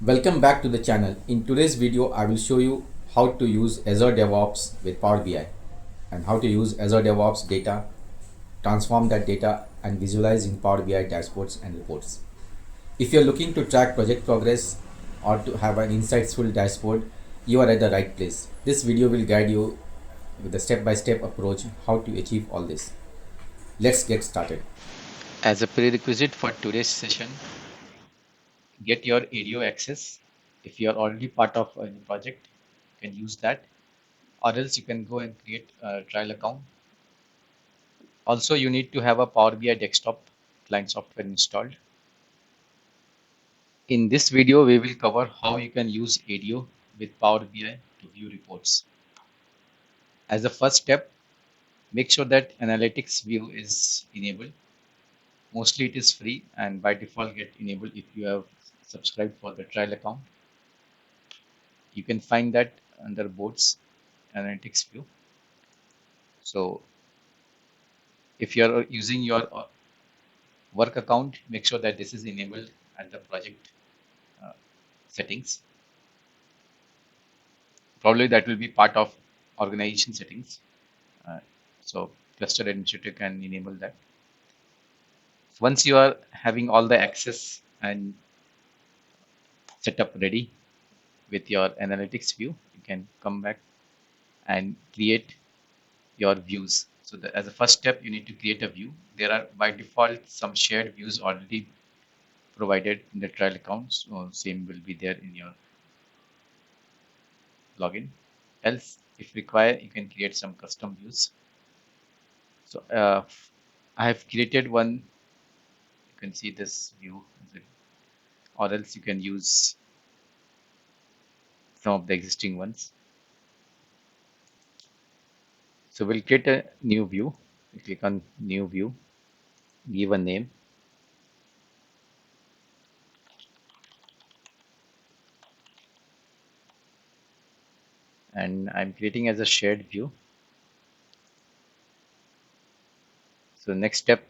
Welcome back to the channel. In today's video, I will show you how to use Azure DevOps with Power BI and how to use Azure DevOps data, transform that data and visualize in Power BI dashboards and reports. If you're looking to track project progress or to have an insightful dashboard, you are at the right place. This video will guide you with a step-by-step approach how to achieve all this. Let's get started. As a prerequisite for today's session, get your ADO access. If you are already part of a project, you can use that, or else you can go and create a trial account. Also, you need to have a Power BI desktop client software installed. In this video, we will cover how you can use ADO with Power BI to view reports. As a first step, make sure that analytics view is enabled. Mostly it is free and by default get enabled if you have subscribed for the trial account. You can find that under boards analytics view. So if you are using your work account, make sure that this is enabled at the project uh, settings. Probably that will be part of organization settings. Uh, so cluster administrator can enable that. Once you are having all the access and setup ready with your analytics view, you can come back and create your views. So as a first step, you need to create a view. There are by default some shared views already provided in the trial account. So same will be there in your login. Else, if required, you can create some custom views. So I have created one. You can see this view, or else you can use some of the existing ones. So we'll create a new view. We click on new view, give a name, and I'm creating as a shared view. So next step,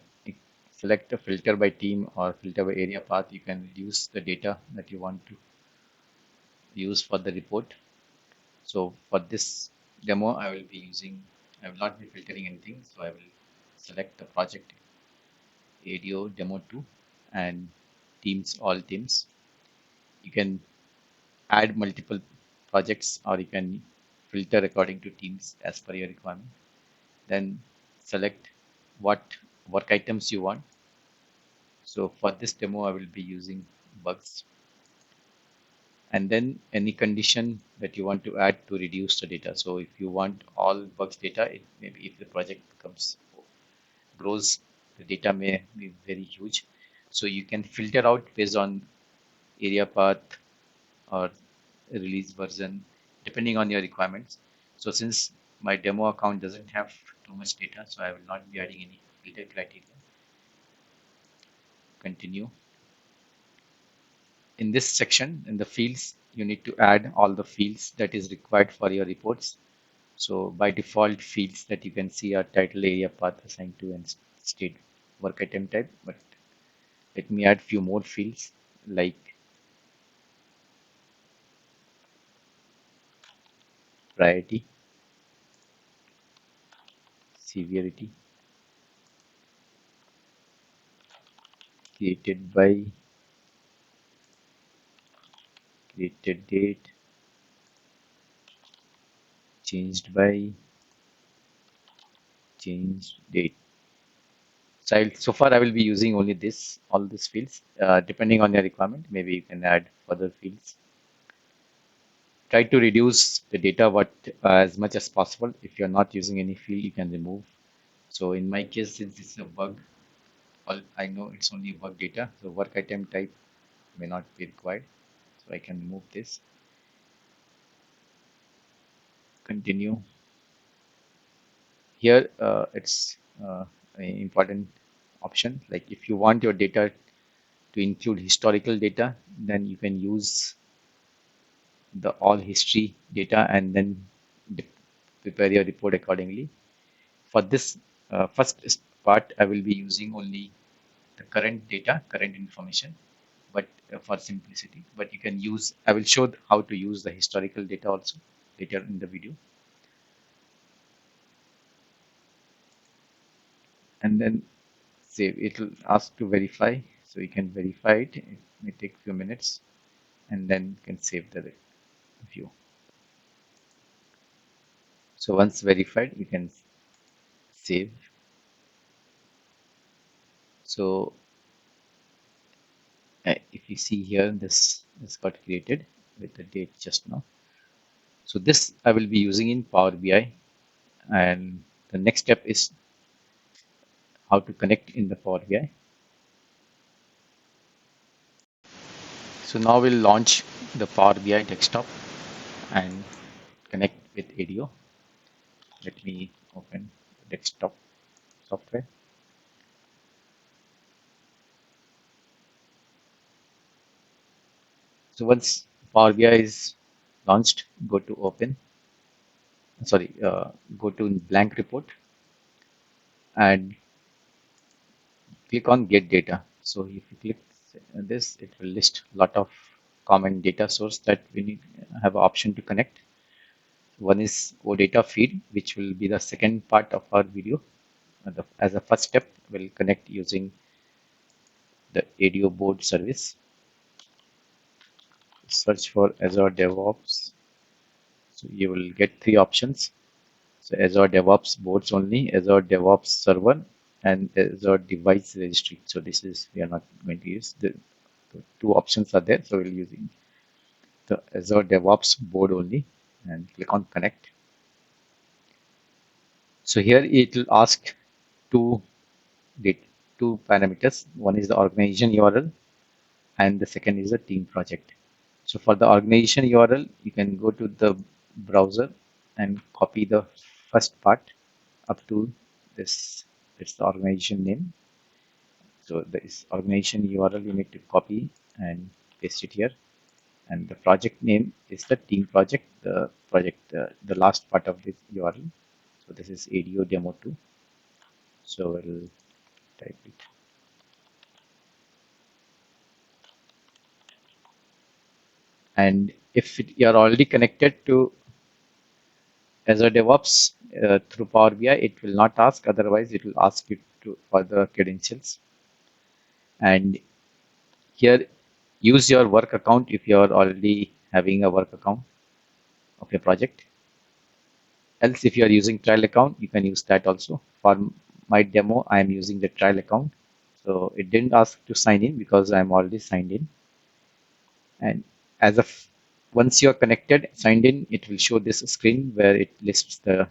select a filter by team or filter by area path. You can reduce the data that you want to use for the report. So for this demo, I will not be filtering anything. So I will select the project ADO demo 2 and teams, all teams. You can add multiple projects or you can filter according to teams as per your requirement. Then select what work items you want. So for this demo, I will be using bugs. And then any condition that you want to add to reduce the data. So if you want all bugs data, maybe if the project grows, the data may be very huge. So you can filter out based on area path or release version, depending on your requirements. So since my demo account doesn't have too much data, so I will not be adding any filter criteria. Continue. In this section, in the fields, you need to add all the fields that is required for your reports. So by default fields that you can see are title, area, path, assigned to, and state, work item type. But let me add few more fields like priority, severity, created by, created date, changed by, changed date. So far I will be using only all these fields. Depending on your requirement, maybe you can add further fields. Try to reduce the data as much as possible. If you're not using any field, you can remove. So in my case, since it's a bug, I know it's only work data, so work item type may not be required. So I can remove this. Continue. Here it's an important option. Like if you want your data to include historical data, then you can use the all history data and then prepare your report accordingly. For this first part, I will be using only the current data, current information. but for simplicity. But you can use, I will show how to use the historical data also later in the video. And then save. It will ask to verify, so you can verify it. It may take a few minutes, and then you can save the view. So once verified, you can save. So if you see here, this got created with the date just now. So this I will be using in Power BI, and the next step is how to connect in the Power BI. So now we'll launch the Power BI desktop and connect with ADO. Let me open desktop software. So once Power BI is launched, go to open. Sorry, go to blank report and click on get data. So if you click this, it will list a lot of common data source that we need have an option to connect. One is OData feed, which will be the second part of our video. As a first step, we'll connect using the ADO board service. Search for Azure DevOps. So you will get three options. So Azure DevOps boards only, Azure DevOps server, and Azure device registry. So this is, we are not going to use. The two options are there. So we'll using the Azure DevOps board only and click on connect. So here it will ask two two parameters. One is the organization URL and the second is the team project. So for the organization URL, you can go to the browser and copy the first part up to this. It's the organization name. So this organization URL you need to copy and paste it here. And the project name is the team project, the last part of this URL. So this is ADO demo 2. So we'll type it. And if you are already connected to Azure DevOps through Power BI, it will not ask. Otherwise, it will ask you for the credentials. And here, use your work account if you are already having a work account of your project. Else, if you are using trial account, you can use that also. For my demo, I am using the trial account. So it didn't ask to sign in because I'm already signed in. And as of once you're connected, signed in, it will show this screen where it lists the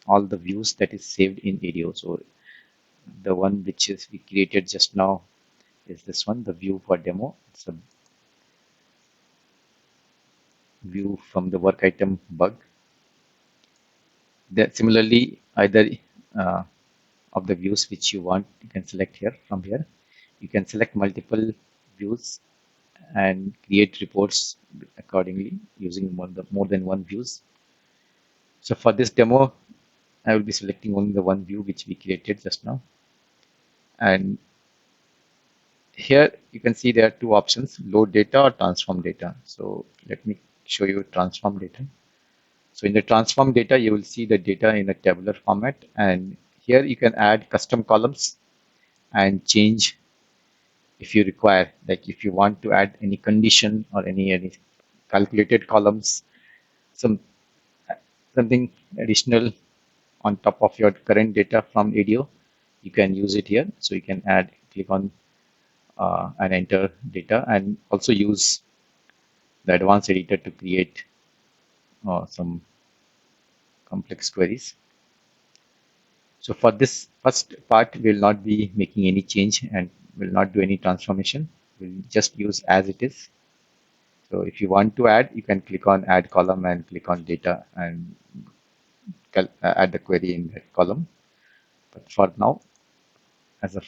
all the views that is saved in ADO. So the one which is we created just now is this one, the view for demo. It's a view from the work item bug. That similarly, either of the views which you want, you can select here from here. You can select multiple views and create reports accordingly using more than one views. So for this demo, I will be selecting only the one view which we created just now. And here you can see there are two options, load data or transform data. So let me show you transform data. So in the transform data, you will see the data in a tabular format. And here you can add custom columns and change if you require, like if you want to add any condition or any calculated columns, something additional on top of your current data from ADO, you can use it here. So you can add, click on and enter data, and also use the advanced editor to create some complex queries. So for this first part, we will not be making any change and will not do any transformation. We'll just use as it is. So if you want to add, you can click on add column and click on data and add the query in that column. But for now, as a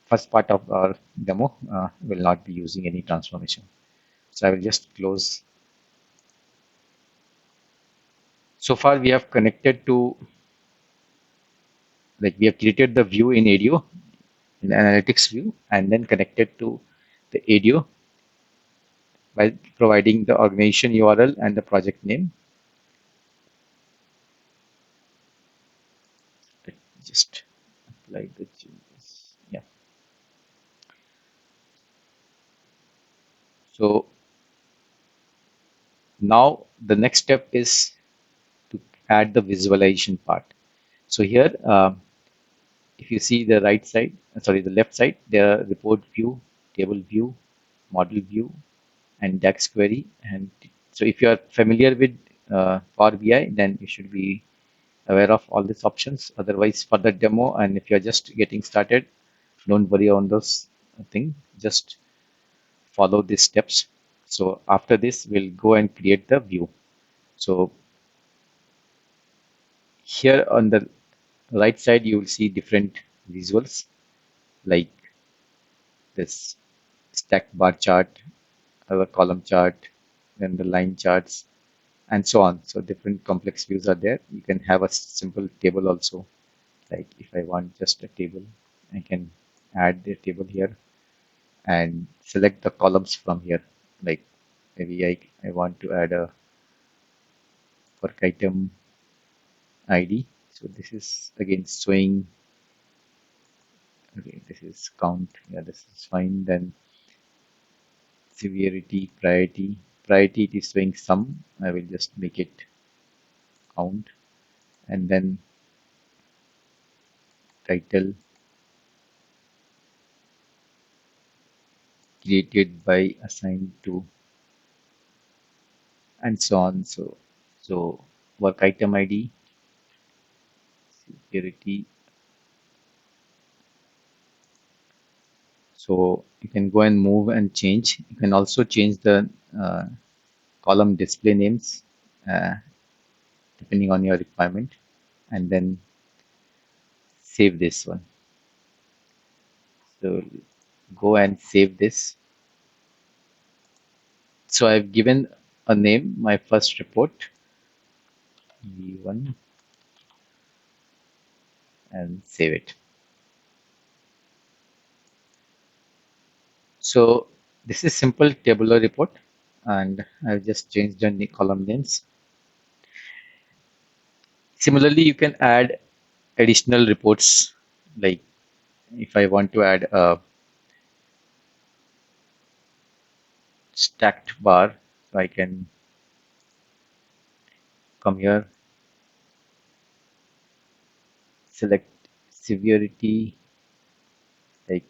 first part of our demo, will not be using any transformation. So I will just close. So far we have connected to, like we have created the view in ADO, in analytics view, and then connected to the ADO by providing the organization URL and the project name. Just apply the changes. Yeah. So now the next step is to add the visualization part. So here, if you see the right side, sorry, the left side, there are report view, table view, model view, and DAX query. And so if you are familiar with Power BI, then you should be aware of all these options. Otherwise, for the demo, and if you're just getting started, don't worry on those thing. Just follow these steps. So after this, we'll go and create the view. So here on the right side, you will see different visuals like this stacked bar chart, a column chart, then the line charts, and so on. So different complex views are there. You can have a simple table also. Like if I want just a table, I can add the table here and select the columns from here. Like maybe I want to add a work item ID. So this is again showing, okay, this is count. Yeah, this is fine. Then severity, priority. Priority it is showing some. I will just make it count. And then title created by assigned to and so on. So work item ID, security. So you can go and move and change. You can also change the uh, column display names uh, depending on your requirement, and then save this one. So go and save this. So I've given a name, my first report, V1, and save it. So this is simple tabular report, and I've just changed the column names. Similarly, you can add additional reports. Like if I want to add a stacked bar, so I can come here, select severity, like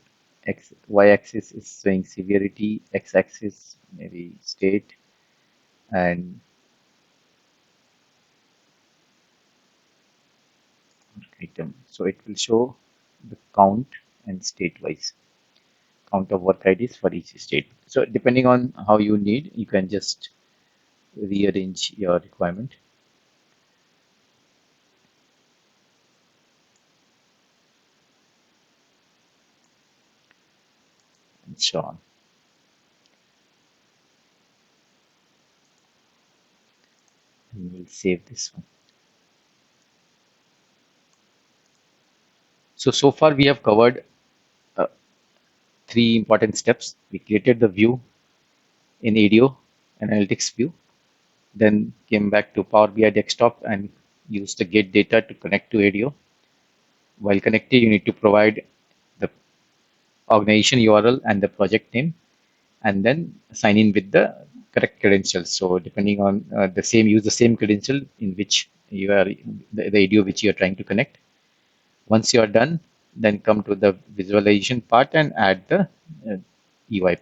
y-axis is showing severity, x-axis maybe state, and item. So it will show the count and state wise count of work IDs for each state. So depending on how you need, you can just rearrange your requirement and so on. And we'll save this one. So far we have covered uh, three important steps. We created the view in ADO analytics view, then came back to Power BI desktop and used the get data to connect to ADO. While connected, you need to provide the organization URL and the project name, and then sign in with the correct credentials. So depending on use the same credential in which you are the ADO which you are trying to connect. Once you are done, then come to the visualization part and add the EYP.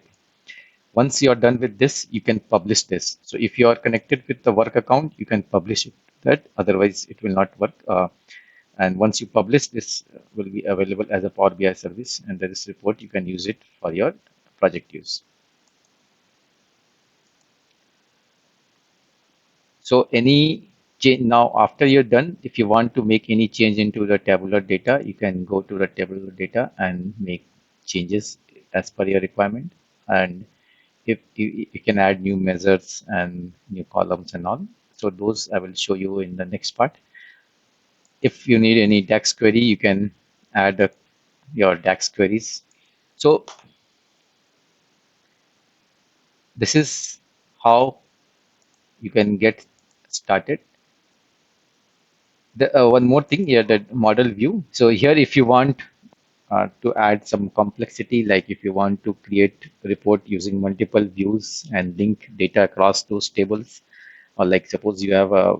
Once you are done with this, you can publish this. So if you are connected with the work account, you can publish it. That otherwise it will not work. And once you publish, this will be available as a Power BI service, and this report you can use it for your project use. So any change now after you're done, if you want to make any change into the tabular data, you can go to the tabular data and make changes as per your requirement. And if you can add new measures and new columns and all. So those I will show you in the next part. If you need any DAX query, you can add your DAX queries. So this is how you can get started. One more thing here, the model view. So here, if you want to add some complexity, like if you want to create a report using multiple views and link data across those tables, or like suppose you have a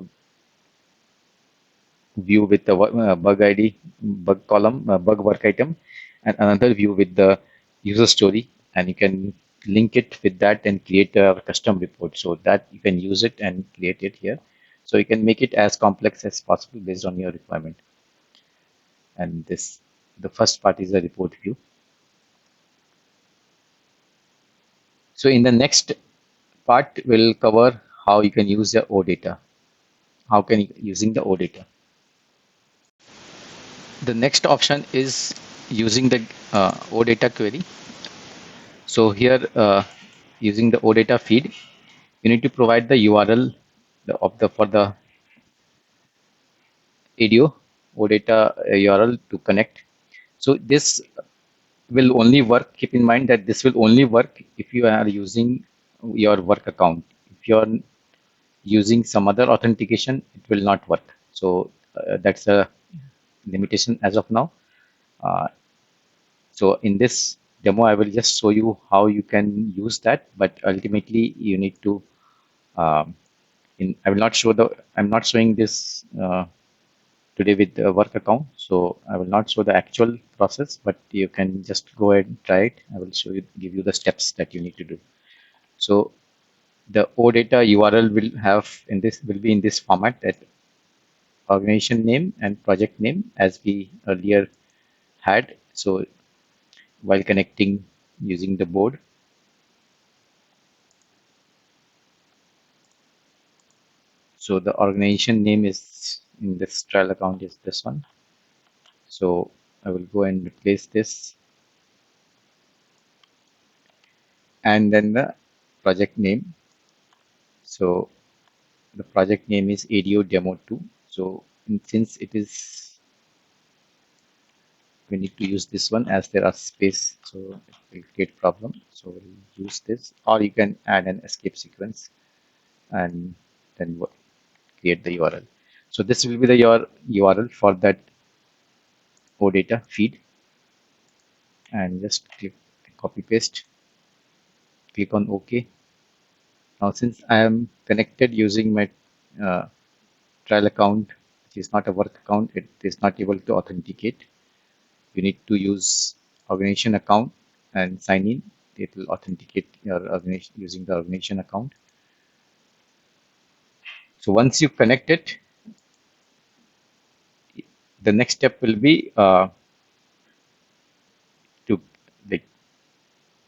view with the bug ID, bug column, bug work item, and another view with the user story, and you can link it with that and create a custom report. So that you can use it and create it here. So you can make it as complex as possible based on your requirement. And this, the first part is the report view. So in the next part, we'll cover how you can use the OData. How can you using the OData? The next option is using the OData query. So here, using the OData feed, you need to provide the URL of the for the ADO OData URL to connect. So this will only work. Keep in mind that this will only work if you are using your work account. If you're using some other authentication, it will not work. So that's a limitation as of now. Uh, so in this demo, I will just show you how you can use that, but ultimately you need to I will not show the, I'm not showing this today with the work account. So I will not show the actual process, but you can just go ahead and try it. I will show you, give you the steps that you need to do. So the OData URL will be in this format, that organization name and project name as we earlier had. So while connecting using the board, so the organization name is in this trial account is this one. So I will go and replace this, and then the project name. So the project name is ADO demo 2. So since it is, we need to use this one as there are space, so it will create problem. So we'll use this, or you can add an escape sequence and then create the URL. So this will be the your URL for that OData feed, and just click copy paste, click on OK. Now since I am connected using my uh, trial account, which is not a work account, it is not able to authenticate. You need to use organization account and sign in. It will authenticate your organization using the organization account. So once you connect it, the next step will be to like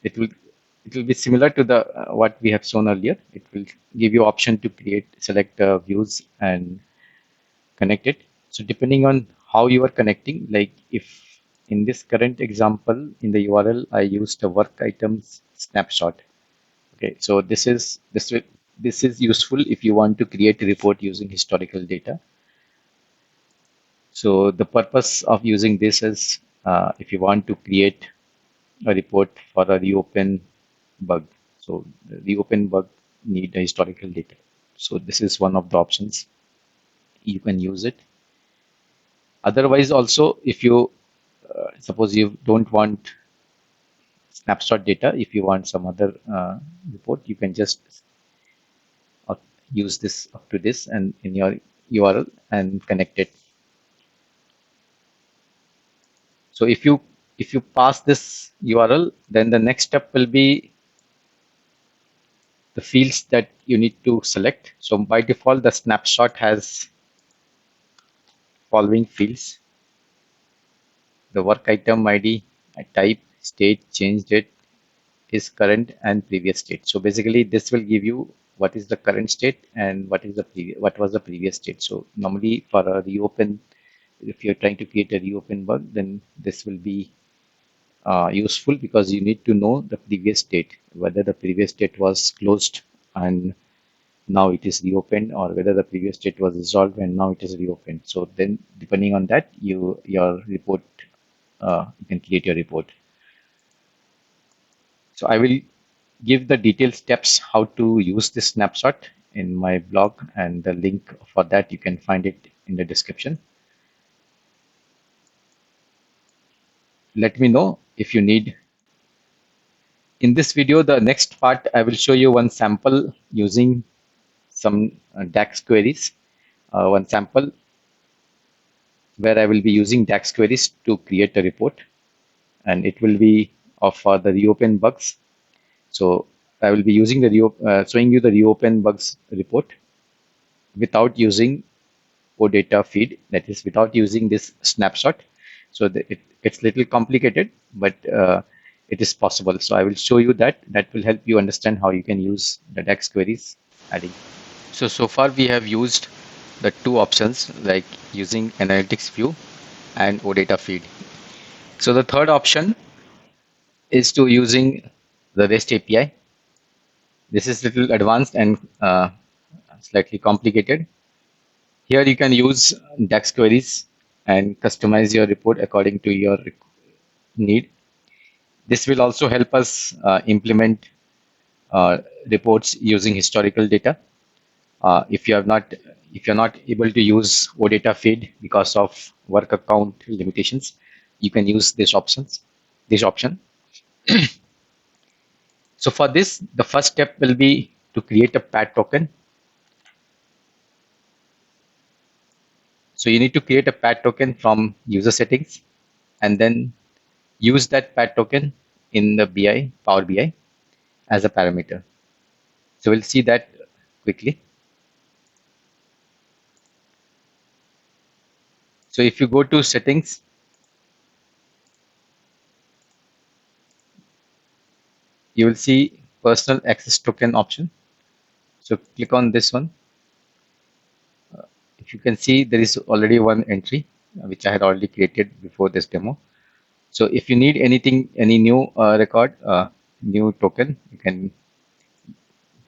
it will it will be similar to the what we have shown earlier. It will give you option to create, select views and connect it. So depending on how you are connecting, like if in this current example in the URL I used the work items snapshot. Okay, so this is useful if you want to create a report using historical data. So the purpose of using this is if you want to create a report for a reopen bug. So the reopen bug need a historical data. So this is one of the options. You can use it. Otherwise, also if you suppose you don't want snapshot data, if you want some other report, you can just uh, use this up to this and in your URL and connect it. So if you pass this URL, then the next step will be the fields that you need to select. So by default, the snapshot has following fields: the work item ID, type, state, change date, is current and previous state. So basically, this will give you what is the current state and what was the previous state. So normally for a reopen, if you're trying to create a reopen bug, then this will be useful because you need to know the previous state, whether the previous state was closed and now it is reopened, or whether the previous state was resolved and now it is reopened. So then depending on that, your report, you can create your report. So I will give the detailed steps how to use this snapshot in my blog, and the link for that you can find it in the description. Let me know if you need. In this video, the next part, I will show you one sample using some DAX queries. One sample where I will be using DAX queries to create a report, and it will be of the reopen bugs. So I will be using the showing you the reopen bugs report without using OData feed, that is without using this snapshot. So it's little complicated, but it is possible. So I will show you that. That will help you understand how you can use the DAX queries adding. So far we have used the two options, like using analytics view and OData feed. So the third option is to using the REST API. This is little advanced and slightly complicated. Here you can use DAX queries and customize your report according to your need. This will also help us implement reports using historical data. If you are not able to use OData feed because of work account limitations, you can use this option. So for this, the first step will be to create a pad token. So you need to create a pad token from user settings, and then use that pad token in the Power BI as a parameter. So we'll see that quickly. So if you go to settings, you will see personal access token option. So click on this one. If you can see, there is already one entry which I had already created before this demo. So if you need anything, any new record, new token, you can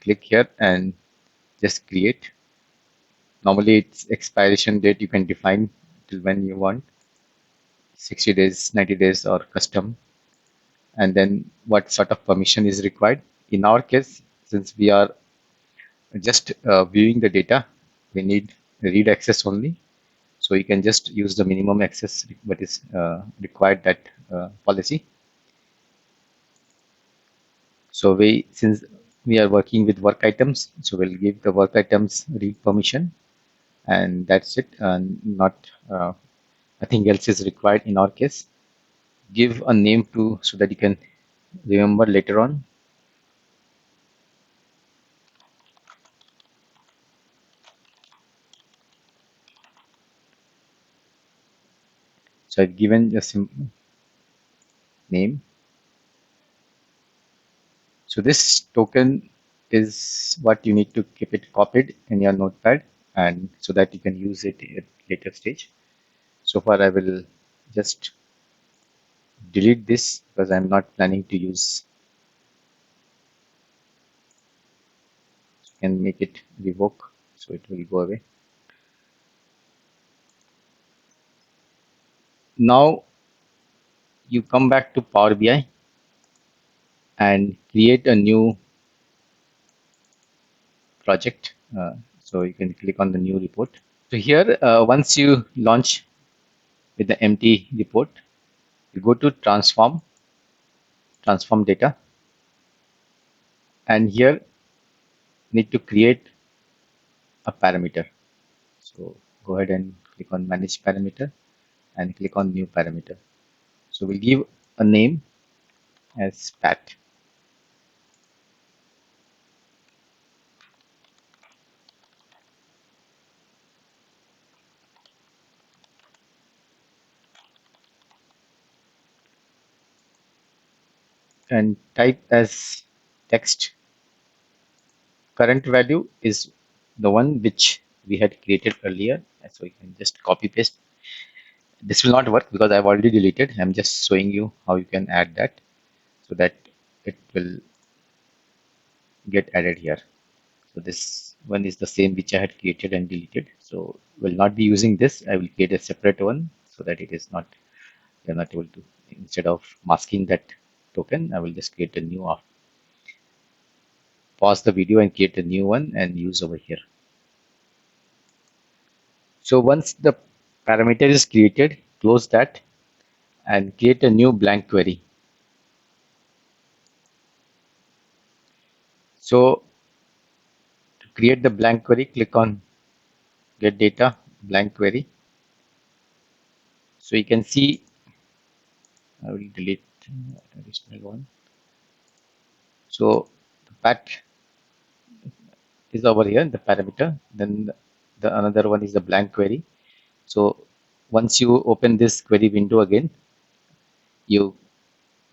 click here and just create. Normally it's expiration date you can define till when you want, 60 days, 90 days, or custom, and then what sort of permission is required. In our case, since we are just viewing the data, we need read access only. So you can just use the minimum access what is required, that policy. So since we are working with work items, so we'll give the work items read permission, and that's it. Not nothing else is required in our case. Give a name to so that you can remember later on. So I've given a simple name. So this token is what you need to keep it copied in your notepad, and so that you can use it at later stage. So far I will just delete this because I'm not planning to use. You can make it revoke, so it will go away. Now you come back to Power BI and create a new project. So you can click on the new report. So here, once you launch with the empty report, you go to transform data, and here need to create a parameter. So go ahead and click on manage parameter and click on new parameter. So we'll give a name as Pat. And type as text. Current value is the one which we had created earlier. So you can just copy paste. This will not work because I've already deleted. I'm just showing you how you can add that so that it will get added here. So this one is the same which I had created and deleted. So we'll not be using this. I will create a separate one so that it is not, you're not able to, instead of masking that token, I will just create a new pause the video and create a new one and use over here. So once the parameter is created, close that and create a new blank query. So to create the blank query, click on get data blank query. So you can see, I will delete additional one. So the pat is over here, the parameter. Then the another one is the blank query. So once you open this query window again, you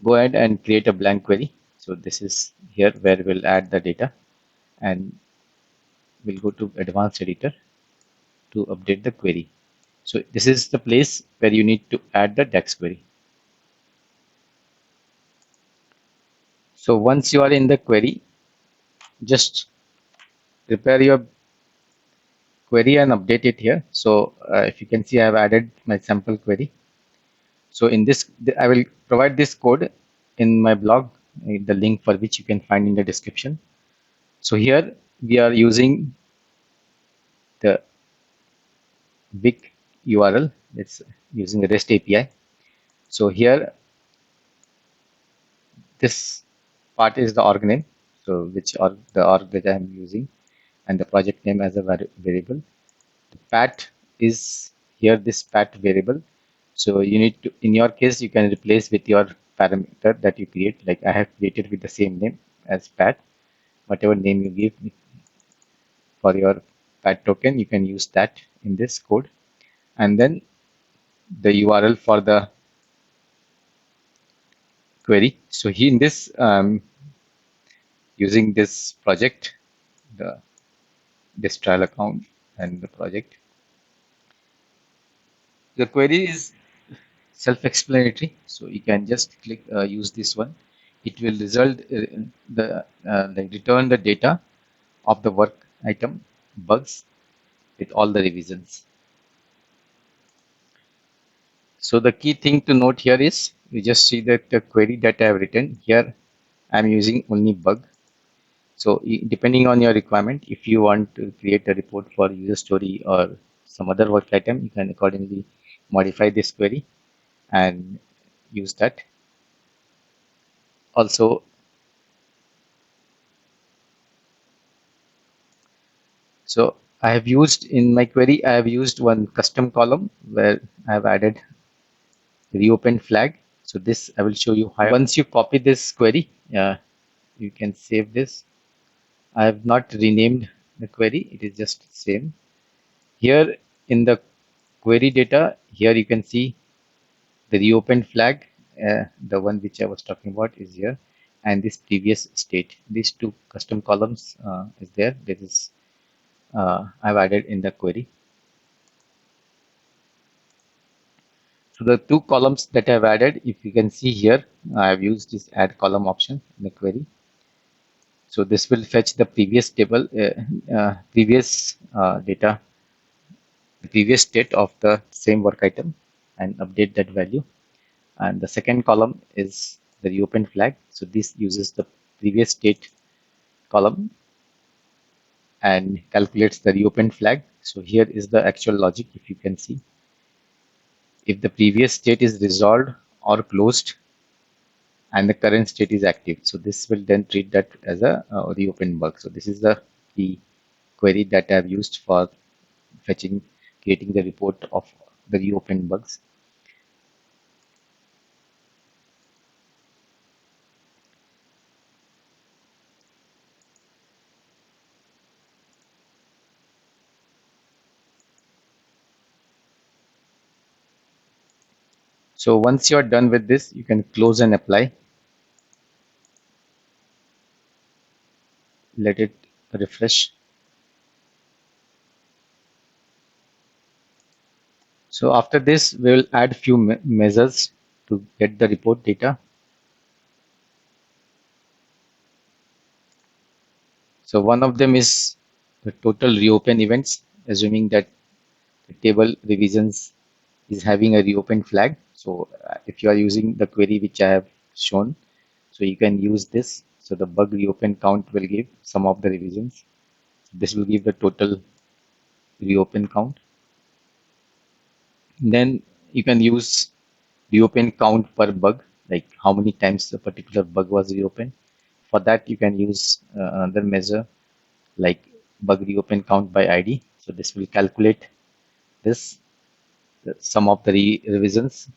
go ahead and create a blank query. So this is here where we'll add the data, and we'll go to advanced editor to update the query. So this is the place where you need to add the DAX query. So once you are in the query, just prepare your query and update it here. So if you can see, I have added my sample query. So in this, I will provide this code in my blog, the link for which you can find in the description. So here we are using the WIQL URL. It's using a REST API. So here, this part is the org name. So which org, the org that I am using, and the project name as a variable. The pat is here, this pat variable. So you need to, in your case, you can replace with your parameter that you create. Like I have created with the same name as pat. Whatever name you give for your pat token, you can use that in this code. And then the URL for the query. So here in this, using this project, this trial account and the project, the query is self-explanatory. So you can just click use this one. It will result like return the data of the work item bugs with all the revisions. So the key thing to note here is you just see that the query that I have written here, I'm using only bug. So depending on your requirement, if you want to create a report for user story or some other work item, you can accordingly modify this query and use that. Also, so I have used in my query, I have used one custom column where I have added reopen flag. So this I will show you how. Once you copy this query, you can save this. I have not renamed the query. It is just same. Here in the query data, here you can see the reopen flag. The one which I was talking about is here, and this previous state. These two custom columns is there. That is I've added in the query. So the two columns that I've added, if you can see here, I've used this add column option in the query. So this will fetch the previous table, previous data, the previous state of the same work item and update that value. And the second column is the reopen flag. So this uses the previous state column and calculates the reopen flag. So here is the actual logic, if you can see. If the previous state is resolved or closed and the current state is active, so this will then treat that as a reopen bug. So this is the key query that I have used for creating the report of the reopen bugs. So once you are done with this, you can close and apply. Let it refresh. So after this, we will add few measures to get the report data. So one of them is the total reopen events, assuming that the table revisions is having a reopen flag. So if you are using the query which I have shown, so you can use this. So the bug reopen count will give some of the revisions. This will give the total reopen count. Then you can use reopen count per bug, like how many times a particular bug was reopened. For that, you can use another measure like bug reopen count by ID. So this will calculate this, the sum of the revisions.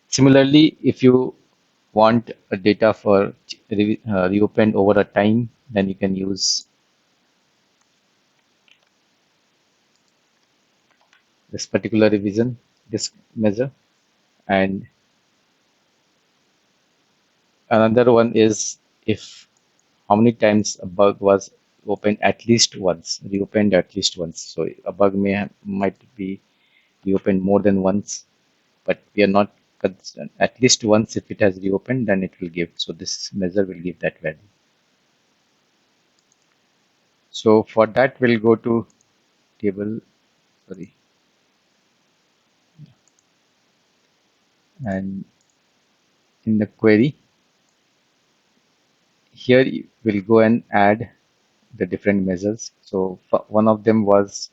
Similarly, if you want a data for reopened over a time, then you can use this particular revision, this measure. And another one is if how many times a bug was opened at least once, reopened at least once. So a bug might be reopened more than once, but we are not concerned. At least once, if it has reopened, then it will give. So this measure will give that value. So for that, we'll go to table, sorry, and in the query, here we'll go and add the different measures. So one of them was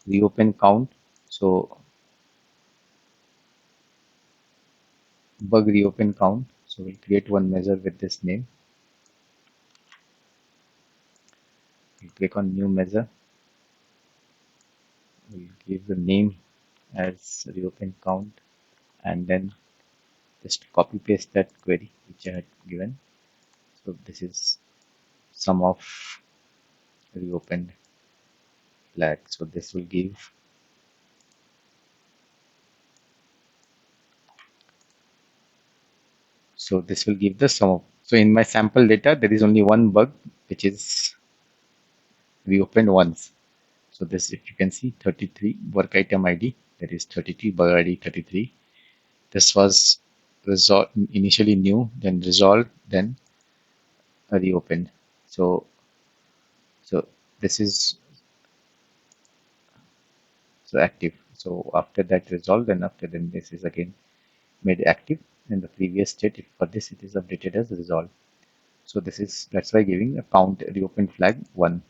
reopen count. So bug reopen count. So we'll create one measure with this name. We'll click on new measure. We'll give the name as reopen count and then just copy paste that query which I had given. So this is sum of reopened flag. So this will give, so this will give the sum of, so in my sample data, there is only one bug which is reopened once. So this, if you can see 33 work item ID, that is 33 bug ID 33. This was resolved initially new, then resolved, then reopened. So this is so active. So after that resolved, and after then this is again made active in the previous state. If for this it is updated as resolved. So this is, that's why giving a count reopen flag 1.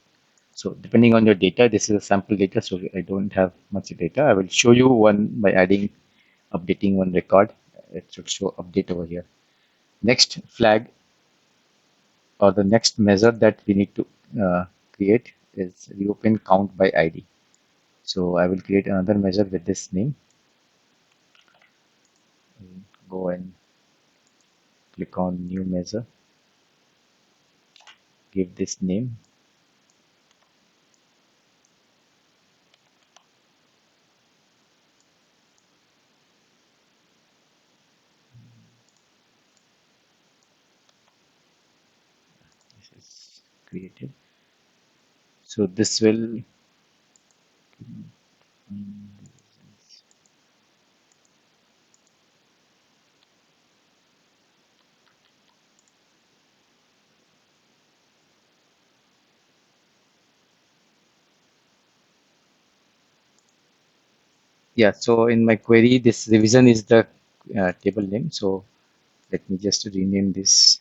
So depending on your data, this is a sample data, so I don't have much data. I will show you one by adding, updating one record. It should show update over here. Next flag, or the next measure that we need to create is reopen count by ID. So I will create another measure with this name. Go and click on new measure, give this name. This is created. So this will, yeah, so in my query, this revision is the table name. So let me just rename this.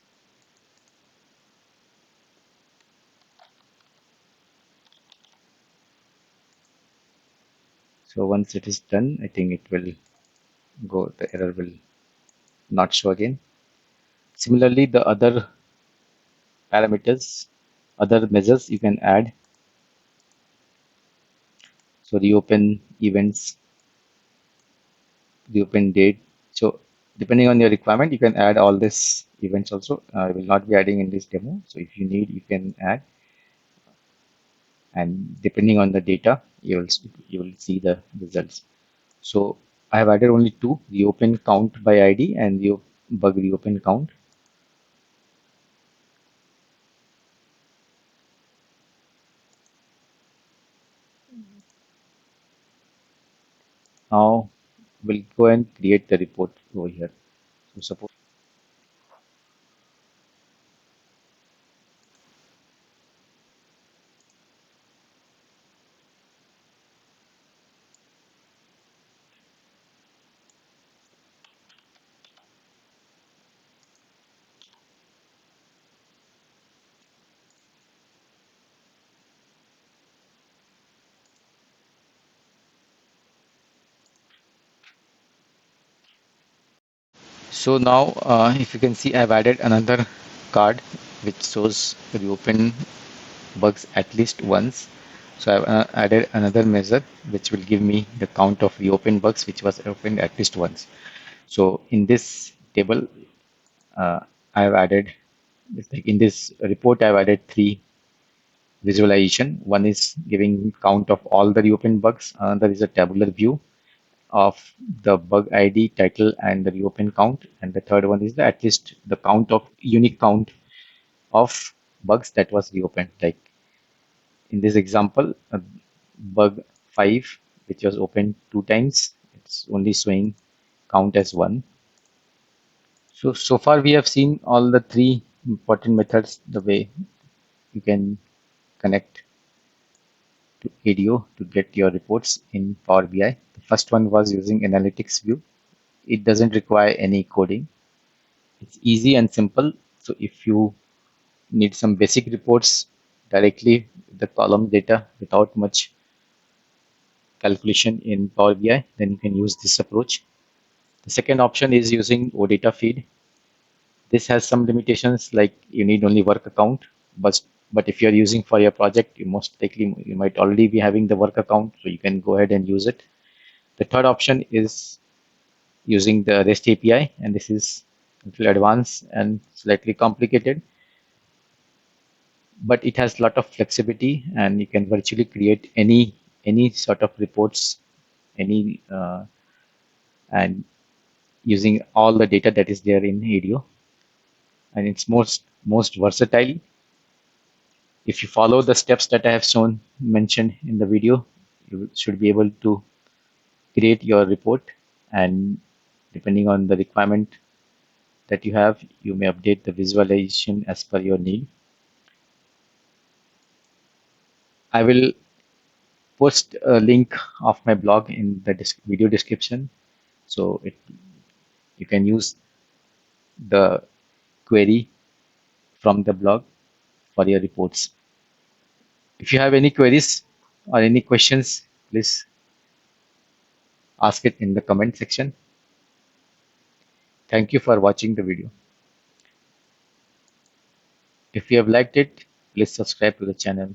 So once it is done, I think it will go, the error will not show again. Similarly, the other parameters, other measures you can add. So reopen events, reopen date. So depending on your requirement, you can add all these events also. I will not be adding in this demo. So if you need, you can add. And depending on the data, you will see the results. So I have added only two: reopen count by ID and the bug reopen count. Now we'll go and create the report over here. So suppose, So now, if you can see, I've added another card which shows reopen bugs at least once. So I've added another measure which will give me the count of reopened bugs which was opened at least once. So in this table, uh, I've added, like in this report, I've added three visualization. One is giving count of all the reopened bugs. Another is a tabular view of the bug ID, title, and the reopen count. And the third one is the at least the count of unique count of bugs that was reopened. Like in this example, bug 5, which was opened 2 times, it's only showing count as 1. So far we have seen all the three important methods, the way you can connect to ADO to get your reports in Power BI. The first one was using analytics view. It doesn't require any coding. It's easy and simple. So if you need some basic reports directly the column data without much calculation in Power BI, then you can use this approach. The second option is using OData feed. This has some limitations like you need only work account, but if you're using for your project, you most likely you might already be having the work account, so you can go ahead and use it. The third option is using the REST API, and this is a little advanced and slightly complicated, but it has a lot of flexibility, and you can virtually create any sort of reports, any and using all the data that is there in ADO, and it's most versatile. If you follow the steps that I have shown mentioned in the video, you should be able to create your report, and depending on the requirement that you have, you may update the visualization as per your need. I will post a link of my blog in the video description, so you can use the query from the blog for your reports. If you have any queries or any questions, please ask it in the comment section. Thank you for watching the video. If you have liked it, please subscribe to the channel.